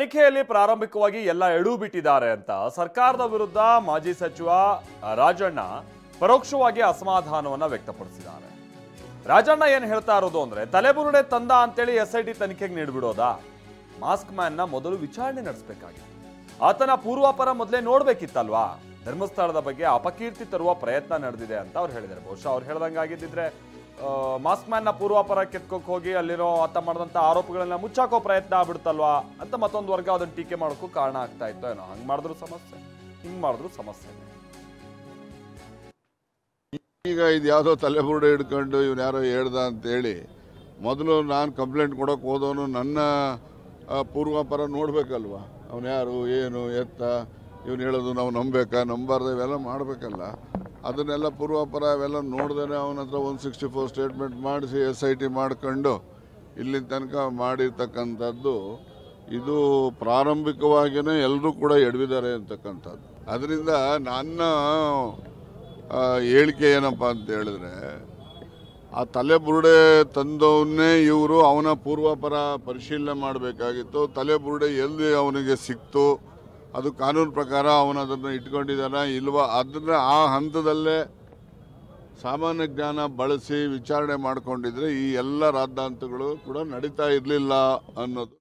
ತನಿಖೆಯಲ್ಲಿ ಪ್ರಾರಂಭಿಕವಾಗಿ ಎಲ್ಲ ಎಡವು ಬಿಟ್ಟಿದ್ದಾರೆ ಅಂತ ಸರ್ಕಾರದ ವಿರುದ್ಧ ಮಾಜಿ ಸಚಿವ ರಾಜಣ್ಣ ಪರೋಕ್ಷವಾಗಿ ಅಸಮಾಧಾನವನ್ನ ವ್ಯಕ್ತಪಡಿಸಿದ್ದಾರೆ. ರಾಜಣ್ಣ ಏನ್ ಹೇಳ್ತಾ ಇರೋದು ಅಂದ್ರೆ ತಲೆಬುರುಡೆ ತಂದ ಅಂತೇಳಿ SIT ತನಿಖೆಗೆ ನೀಡ್ಬಿಡೋದಾ? ಮಾಸ್ಕ್ ಮ್ಯಾನ್ ನ ಮೊದಲು ವಿಚಾರಣೆ ನಡೆಸಬೇಕಾಗಿತ್ತು. ಆತನ ಪೂರ್ವಾಪರ ಮೊದಲೇ ನೋಡ್ಬೇಕಿತ್ತಲ್ವಾ? ಧರ್ಮಸ್ಥಳದ ಬಗ್ಗೆ ಅಪಕೀರ್ತಿ ತರುವ ಪ್ರಯತ್ನ ನಡೆದಿದೆ ಅಂತ ಅವ್ರು ಹೇಳಿದ್ದಾರೆ. ಬಹುಶಃ ಅವ್ರು ಹೇಳ್ದಂಗಾಗಿದ್ದಿದ್ರೆ ಮಾಸ್ಕ್ ಮ್ಯಾನ್ ನ ಪೂರ್ವಾಪರ ಕೆತ್ಕೋಕ್ ಹೋಗಿ ಅಲ್ಲಿರೋ ಆತ ಮಾಡಿದಂತ ಆರೋಪಗಳನ್ನ ಮುಚ್ಚಾಕೋ ಪ್ರಯತ್ನ ಆಗ್ಬಿಡ್ತಲ್ವಾ ಅಂತ ಮತ್ತೊಂದು ವರ್ಗ ಅದನ್ನ ಟೀಕೆ ಮಾಡೋಕ್ಕೂ ಕಾರಣ ಆಗ್ತಾ ಇತ್ತು ಏನೋ. ಹಂಗ್ ಮಾಡಿದ್ರು ಸಮಸ್ಯೆ, ಹಿಂಗ್ ಮಾಡಿದ್ರು ಸಮಸ್ಯೆ. ಈಗ ಇದು ಯಾವುದೋ ತಲೆಬುರುಡೆ ಹಿಡ್ಕೊಂಡು ಇವನು ಯಾರೋ ಹೇಳ್ದ ಅಂತೇಳಿ ಮೊದಲು ನಾನು ಕಂಪ್ಲೇಂಟ್ ಕೊಡೋಕೆ ಹೋದವನು ನನ್ನ ಪೂರ್ವಾಪರ ನೋಡ್ಬೇಕಲ್ವ? ಅವನು ಯಾರು, ಏನು, ಎತ್ತ, ಇವನು ಹೇಳೋದು ನಾವು ನಂಬಬೇಕಾ ನಂಬಾರ್ದು ಇವೆಲ್ಲ ಮಾಡಬೇಕಲ್ಲ. ಅದನ್ನೆಲ್ಲ ಪೂರ್ವಾಪರ ಅವೆಲ್ಲ ನೋಡ್ದೇ ಅವನ ಹತ್ರ 164 ಸ್ಟೇಟ್ಮೆಂಟ್ ಮಾಡಿಸಿ SIT ಮಾಡ್ಕೊಂಡು ಇಲ್ಲಿನ ತನಕ ಮಾಡಿರ್ತಕ್ಕಂಥದ್ದು ಇದು ಪ್ರಾರಂಭಿಕವಾಗಿಯೇ ಎಲ್ಲರೂ ಕೂಡ ಎಡವಿದ್ದಾರೆ ಅಂತಕ್ಕಂಥದ್ದು. ಅದರಿಂದ ನನ್ನ ಹೇಳಿಕೆ ಏನಪ್ಪ ಅಂತ ಹೇಳಿದ್ರೆ, ಆ ತಲೆಬುರುಡೆ ತಂದವನ್ನೇ ಇವರು ಅವನ ಪೂರ್ವಾಪರ ಪರಿಶೀಲನೆ ಮಾಡಬೇಕಾಗಿತ್ತು. ತಲೆಬುರುಡೆ ಎಲ್ಲಿ ಅವನಿಗೆ ಸಿಕ್ತು, ಅದು ಕಾನೂನು ಪ್ರಕಾರ ಅವನು ಅದನ್ನು ಇಟ್ಕೊಂಡಿದ್ದಾನ ಇಲ್ವಾ, ಅದನ್ನು ಆ ಹಂತದಲ್ಲೇ ಸಾಮಾನ್ಯ ಜ್ಞಾನ ಬಳಸಿ ವಿಚಾರಣೆ ಮಾಡಿಕೊಂಡಿದ್ರೆ ಈ ಎಲ್ಲ ರಾದ್ಧಾಂತಗಳು ಕೂಡ ನಡೀತಾ ಇರಲಿಲ್ಲ ಅನ್ನೋದು.